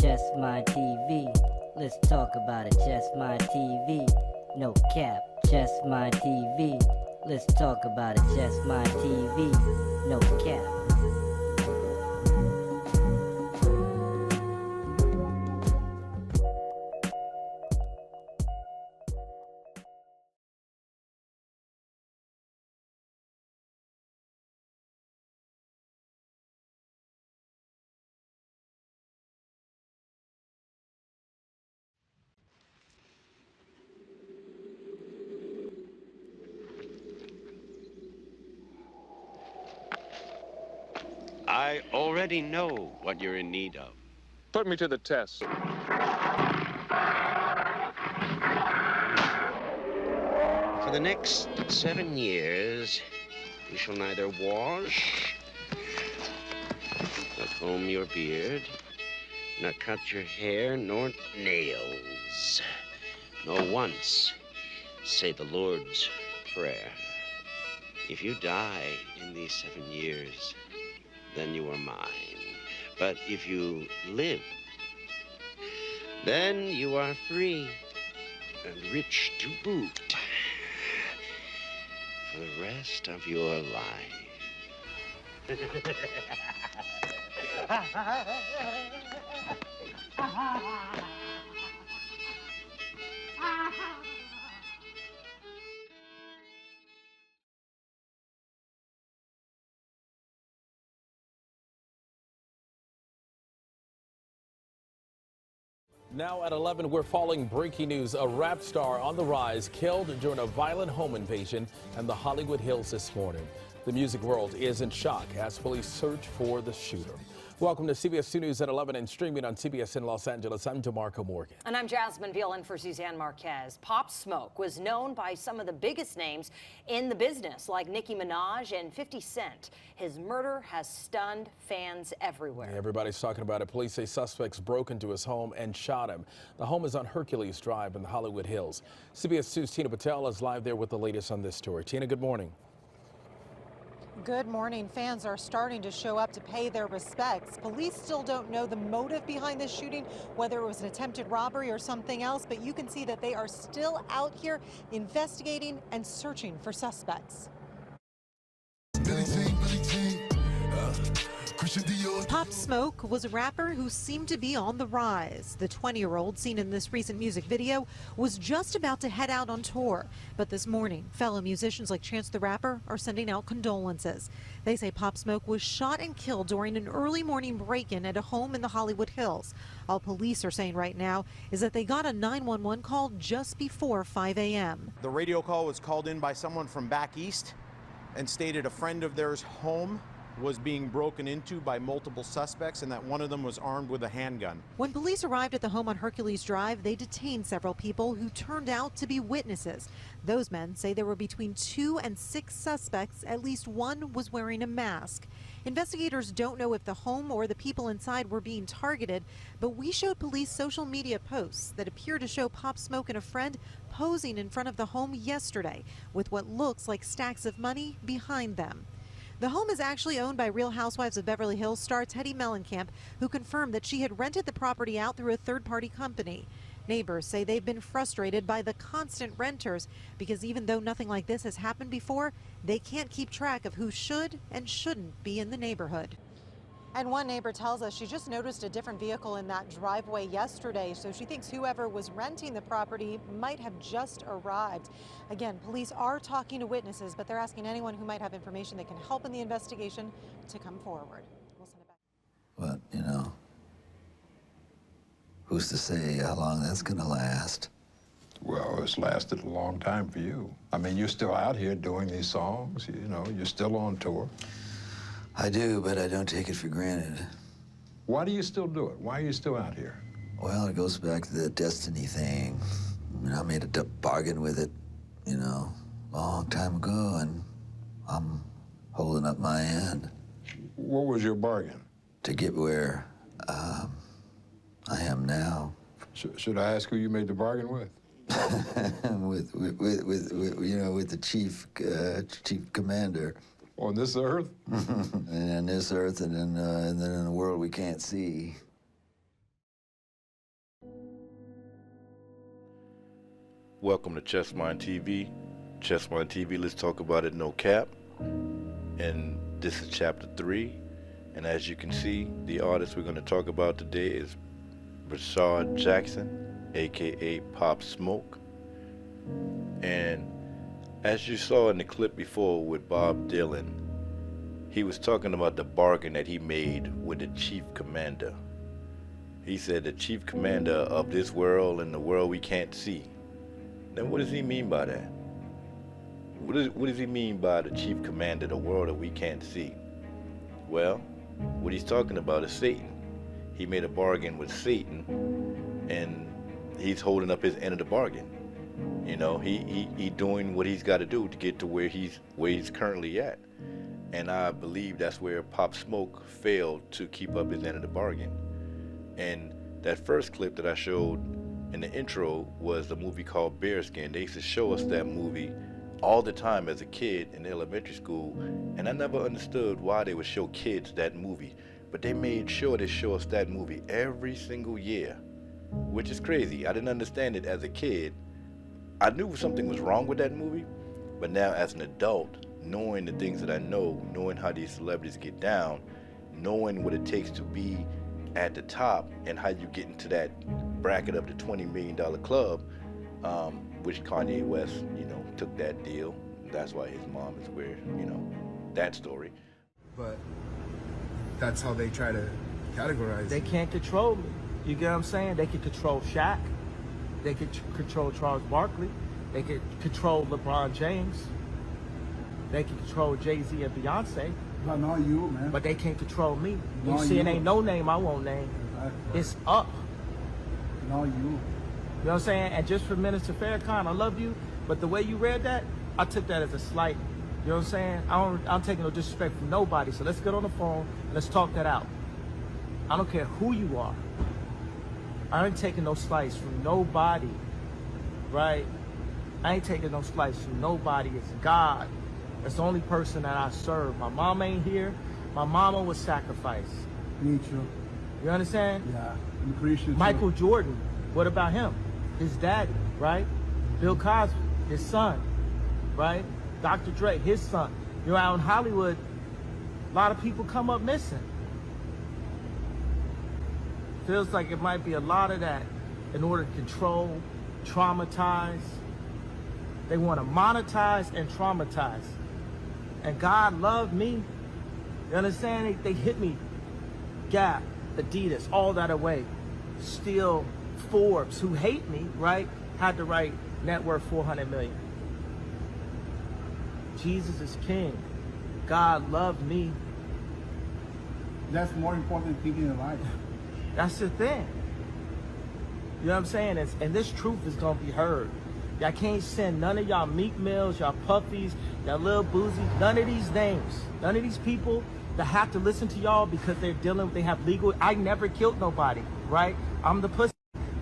Just My TV. Let's talk about it. Just My TV. No cap. Just My TV. Let's talk about it. Just My TV. No cap. I already know what you're in need of. Put me to the test. For the next 7 years, you shall neither wash, nor comb your beard, nor cut your hair, nor nails, nor once say the Lord's Prayer. If you die in these 7 years, then you are mine. But if you live, then you are free and rich to boot for the rest of your life. Now at 11, we're following breaking news. A rap star on the rise killed during a violent home invasion in the Hollywood Hills this morning. The music world is in shock as police search for the shooter. Welcome to CBS 2 News at 11 and streaming on CBS in Los Angeles. I'm DeMarco Morgan. And I'm Jasmine Veal in for Suzanne Marquez. Pop Smoke was known by some of the biggest names in the business, like Nicki Minaj and 50 Cent. His murder has stunned fans everywhere. Yeah, everybody's talking about it. Police say suspects broke into his home and shot him. The home is on Hercules Drive in the Hollywood Hills. CBS 2's Tina Patel is live there with the latest on this story. Tina, good morning. Good morning. Fans are starting to show up to pay their respects. Police still don't know the motive behind this shooting, whether it was an attempted robbery or something else, but you can see that they are still out here investigating and searching for suspects. Pop Smoke was a rapper who seemed to be on the rise. The 20-year-old seen in this recent music video was just about to head out on tour. But this morning, fellow musicians like Chance the Rapper are sending out condolences. They say Pop Smoke was shot and killed during an early morning break-in at a home in the Hollywood Hills. All police are saying right now is that they got a 911 call just before 5 a.m. The radio call was called in by someone from back east and stated a friend of theirs' home was being broken into by multiple suspects and that one of them was armed with a handgun. When police arrived at the home on Hercules Drive, they detained several people who turned out to be witnesses. Those men say there were between 2 and 6 suspects. At least one was wearing a mask. Investigators don't know if the home or the people inside were being targeted, but we showed police social media posts that appear to show Pop Smoke and a friend posing in front of the home yesterday with what looks like stacks of money behind them. The home is actually owned by Real Housewives of Beverly Hills star Teddi Mellencamp, who confirmed that she had rented the property out through a third-party company. Neighbors say they've been frustrated by the constant renters because even though nothing like this has happened before, they can't keep track of who should and shouldn't be in the neighborhood. And one neighbor tells us she just noticed a different vehicle in that driveway yesterday, so she thinks whoever was renting the property might have just arrived. Again, police are talking to witnesses, but they're asking anyone who might have information that can help in the investigation to come forward. We'll send it back. But, you know, who's to say how long that's gonna last? Well, it's lasted a long time for you. I mean, you're still out here doing these songs, you know, you're still on tour. I do, but I don't take it for granted. Why do you still do it? Why are you still out here? Well, it goes back to the destiny thing. I mean, I made a bargain with it, you know, a long time ago, and I'm holding up my end. What was your bargain? To get where I am now. Should I ask who you made the bargain with? with you know, with the chief commander. On this earth? And on this earth, and then in a world we can't see. Welcome to Chessmind TV. Chessmind TV, let's talk about it, no cap. And this is chapter 3. And as you can see, the artist we're going to talk about today is Rashad Jackson, aka Pop Smoke. And as you saw in the clip before with Bob Dylan, he was talking about the bargain that he made with the chief commander. He said the chief commander of this world and the world we can't see. Then what does he mean by that? What does he mean by the chief commander of the world that we can't see? Well, what he's talking about is Satan. He made a bargain with Satan, and he's holding up his end of the bargain. You know, he doing what he's got to do to get to where he's currently at. And I believe that's where Pop Smoke failed to keep up his end of the bargain. And that first clip that I showed in the intro was the movie called Bearskin. They used to show us that movie all the time as a kid in elementary school, and I never understood why they would show kids that movie, but they made sure to show us that movie every single year, which is crazy. I didn't understand it as a kid. I knew something was wrong with that movie, but now as an adult, knowing the things that I know, knowing how these celebrities get down, knowing what it takes to be at the top and how you get into that bracket of the $20 million club, which Kanye West, took that deal. That's why his mom is where, that story. But that's how they try to categorize They it. can't control me. You get what I'm saying? They can control Shaq. They can control Charles Barkley. They can control LeBron James. They can control Jay-Z and Beyonce. But not you, man. But they can't control me. You Not see, it you. ain't no name I won't name. Exactly. It's up. Not you. You know what I'm saying? And just for Minister Farrakhan, I love you, but the way you read that, I took that as a slight. You know what I'm saying? I'm taking no disrespect from nobody, so let's get on the phone and let's talk that out. I don't care who you are. I ain't taking no slice from nobody, right? I ain't taking no slice from nobody. It's God. That's the only person that I serve. My mom ain't here. My mama was sacrificed. Me too. You understand? Yeah. I'm Christian too. Michael Jordan, what about him? His daddy, right? Bill Cosby, his son, right? Dr. Dre, his son. Out in Hollywood, a lot of people come up missing. Feels like it might be a lot of that in order to control, traumatize. They want to monetize and traumatize. And God loved me. You understand? They hit me. Gap, Adidas, all that away. Still, Forbes, who hate me, right, had to write net worth 400 million. Jesus is king. God loved me. That's more important thing in life. That's the thing. You know what I'm saying? And this truth is going to be heard. Y'all can't send none of y'all Meek Mills, y'all Puffies, y'all Lil Boozy, none of these names, none of these people that have to listen to y'all because they have legal. I never killed nobody, right? I'm the pussy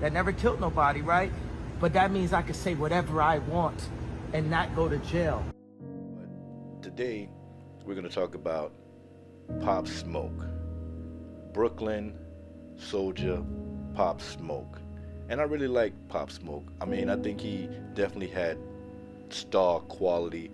that never killed nobody, right? But that means I can say whatever I want and not go to jail. Today, we're going to talk about Pop Smoke. Brooklyn Soldier Pop Smoke. And I really like Pop Smoke. I mean, I think he definitely had star quality,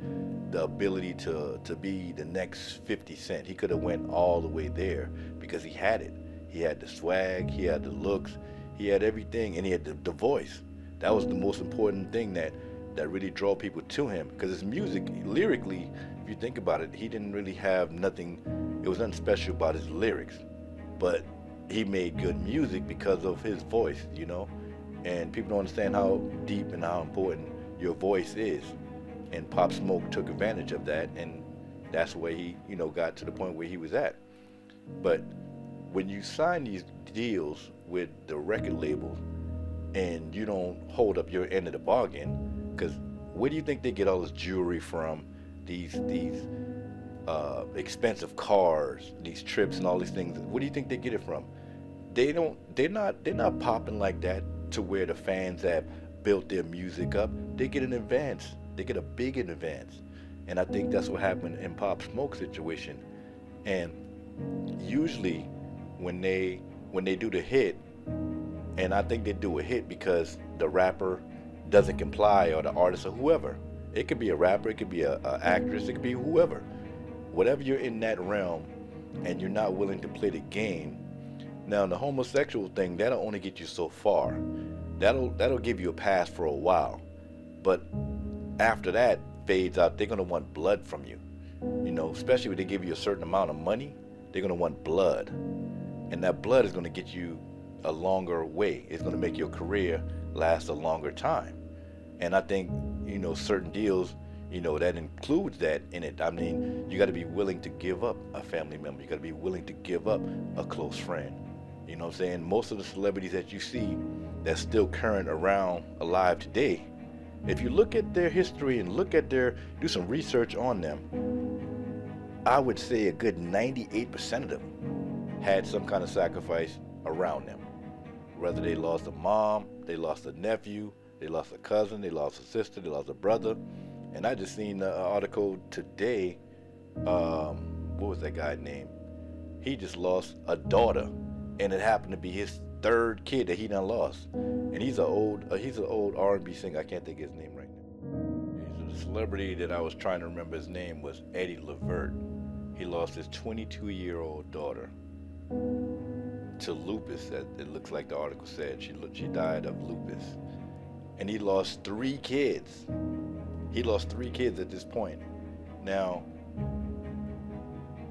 the ability to be the next 50 Cent. He could have went all the way there because he had it. He had the swag, he had the looks, he had everything, and he had the voice. That was the most important thing that really drew people to him, because his music, lyrically, if you think about it, he didn't really have nothing, it was nothing special about his lyrics, but he made good music because of his voice, and people don't understand how deep and how important your voice is, and Pop Smoke took advantage of that, and that's the way he, got to the point where he was at. But when you sign these deals with the record label and you don't hold up your end of the bargain, because where do you think they get all this jewelry from, these expensive cars, these trips and all these things? Where do you think they get it from? They're not popping like that to where the fans have built their music up. They get an advance. They get a big advance. And I think that's what happened in Pop Smoke's situation. And usually when they do the hit, and I think they do a hit because the rapper doesn't comply, or the artist or whoever. It could be a rapper, it could be a actress, it could be whoever. Whatever you're in that realm and you're not willing to play the game. Now the homosexual thing, that'll only get you so far. That'll give you a pass for a while. But after that fades out, they're gonna want blood from you. You know, especially when they give you a certain amount of money, they're gonna want blood. And that blood is gonna get you a longer way. It's gonna make your career last a longer time. And I think, you know, certain deals, you know, that includes that in it. I mean, you gotta be willing to give up a family member. You gotta be willing to give up a close friend. You know what I'm saying? Most of the celebrities that you see that's still current around alive today, if you look at their history and do some research on them, I would say a good 98% of them had some kind of sacrifice around them. Whether they lost a mom, they lost a nephew, they lost a cousin, they lost a sister, they lost a brother. And I just seen an article today, what was that guy's name? He just lost a daughter, and it happened to be his third kid that he done lost. And he's an old R&B singer. I can't think of his name right now. The celebrity that I was trying to remember his name was Eddie Levert. He lost his 22-year-old daughter to lupus. It looks like the article said. She died of lupus. And he lost 3 kids. He lost 3 kids at this point. Now,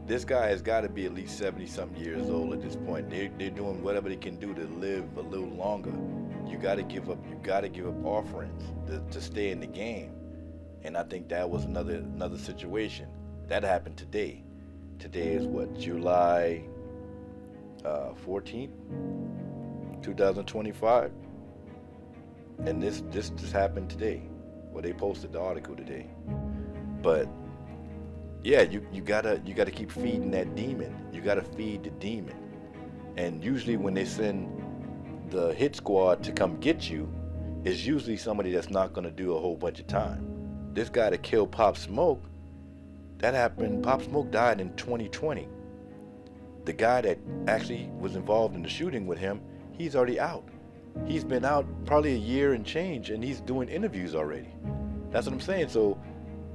this guy has got to be at least 70-something years old at this point. They're doing whatever they can do to live a little longer. You got to give up offerings to stay in the game. And I think that was another situation. That happened today. Today is what, July 14th, 2025? And this just happened today. Well, they posted the article today. But yeah, you gotta keep feeding that demon. You gotta feed the demon. And usually when they send the hit squad to come get you, it's usually somebody that's not gonna do a whole bunch of time. This guy that killed Pop Smoke, that happened, Pop Smoke died in 2020. The guy that actually was involved in the shooting with him, he's already out. He's been out probably a year and change, and he's doing interviews already. That's what I'm saying. So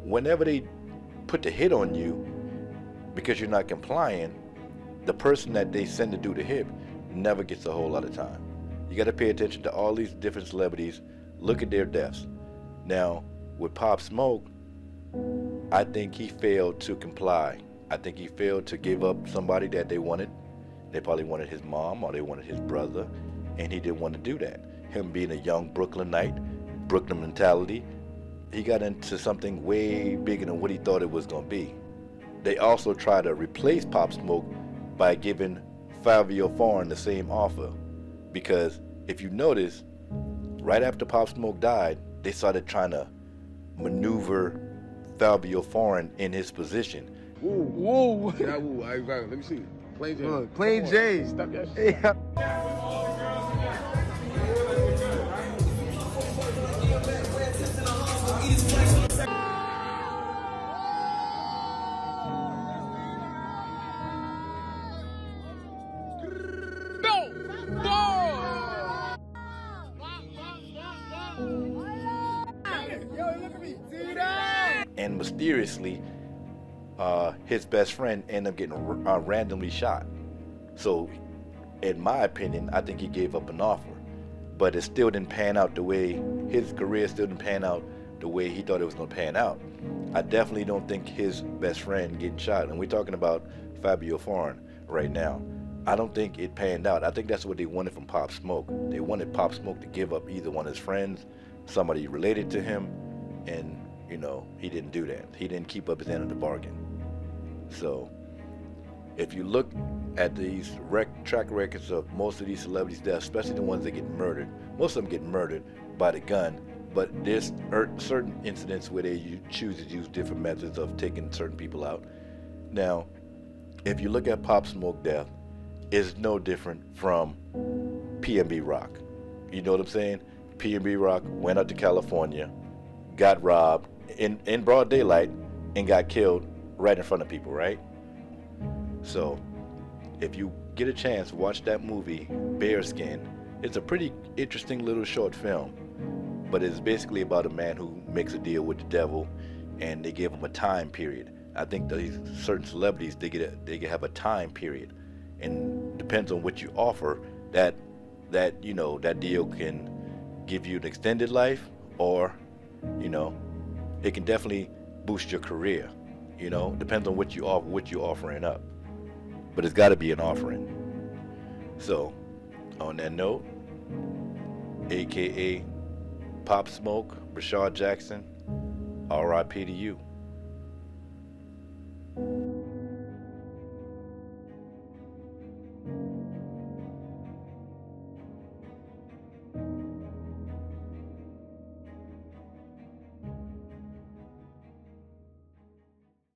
whenever they put the hit on you because you're not complying, the person that they send to do the hit never gets a whole lot of time. You got to pay attention to all these different celebrities. Look at their deaths. Now, with Pop Smoke, I think he failed to comply. I think he failed to give up somebody that they wanted. They probably wanted his mom or they wanted his brother, and he didn't want to do that. Him being a young Brooklynite, Brooklyn mentality, he got into something way bigger than what he thought it was going to be. They also tried to replace Pop Smoke by giving Fabio Foreign the same offer. Because if you notice, right after Pop Smoke died, they started trying to maneuver Fabio Foreign in his position. Whoa. Yeah, woo. Let me see. Plain Jane. Look, Plain Jane. Stop that shit. Yeah. And mysteriously, his best friend ended up getting randomly shot. So, in my opinion, I think he gave up an offer. But it still didn't pan out the way, his career still didn't pan out the way he thought it was going to pan out. I definitely don't think his best friend getting shot, and we're talking about Fabio Foreign right now, I don't think it panned out. I think that's what they wanted from Pop Smoke. They wanted Pop Smoke to give up either one of his friends, somebody related to him, and you know, he didn't do that. He didn't keep up his end of the bargain. So, if you look at these track records of most of these celebrities' deaths, especially the ones that get murdered, most of them get murdered by the gun, but there's certain incidents where they choose to use different methods of taking certain people out. Now, if you look at Pop Smoke death, it's no different from PNB Rock. You know what I'm saying? PNB Rock went out to California, got robbed in broad daylight, and got killed right in front of people, right? So, if you get a chance, watch that movie, Bearskin. It's a pretty interesting little short film. but it's basically about a man who makes a deal with the devil, and they give him a time period. I think these certain celebrities, they have a time period, and depends on what you offer, that deal can give you an extended life, or it can definitely boost your career. Depends on what you're offering up, but it's got to be an offering. So on that note, aka Pop Smoke, Rashad Jackson, R.I.P. to you.